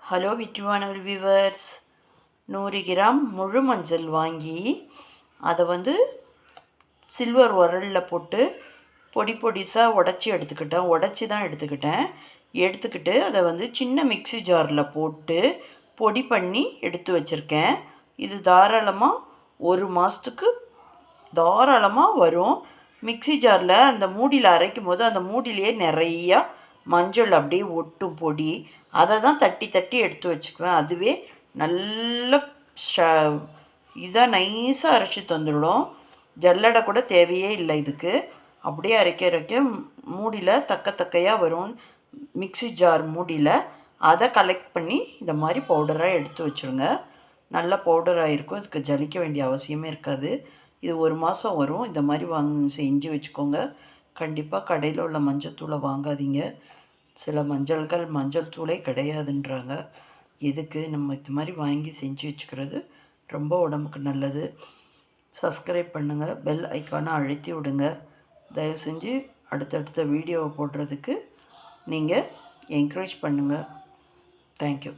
Hello விட்டுவான viewers, 100 gram முழு மஞ்சள் வாங்கி அதை சில்வர் உரலில் போட்டு பொடிசாக உடச்சி தான் எடுத்துக்கிட்டு அதை சின்ன மிக்ஸி ஜாரில் போட்டு பொடி பண்ணி எடுத்து வச்சுருக்கேன். இது தாராளமாக 1 மாதத்துக்கு தாராளமாக வரும். மிக்ஸி ஜாரில் அந்த மூடியில் அரைக்கும் போது அந்த மூடியிலே நிறையா மஞ்சள் அப்படியே ஒட்டும் பொடி. அதை தான் தட்டி எடுத்து வச்சுக்குவேன். அதுவே நல்ல இதாக நைஸாக அரைச்சி தந்துடும். ஜல்லடை கூட தேவையே இல்லை இதுக்கு. அப்படியே அரைக்க மூடியில் தக்கையாக வரும். மிக்ஸி ஜார் மூடியில் அதை கலெக்ட் பண்ணி இந்த மாதிரி பவுடராக எடுத்து வச்சுருங்க. நல்ல பவுடராக இருக்கும். இதுக்கு ஜலிக்க வேண்டிய அவசியமே இருக்காது. இது 1 மாதம் வரும். இந்த மாதிரி செஞ்சு வச்சுக்கோங்க. கண்டிப்பாக கடையில் உள்ள மஞ்சள் வாங்காதீங்க. சில மஞ்சள் தூளே கிடையாதுன்றாங்க. எதுக்கு நம்ம இது மாதிரி வாங்கி செஞ்சு வச்சுக்கிறது ரொம்ப உடம்புக்கு நல்லது. சப்ஸ்கிரைப் பண்ணுங்கள், பெல் ஐக்கானை அழுத்தி விடுங்க. தயவு செஞ்சு அடுத்தடுத்த வீடியோவை போடுறதுக்கு நீங்கள் என்கரேஜ் பண்ணுங்கள். தேங்க்யூ.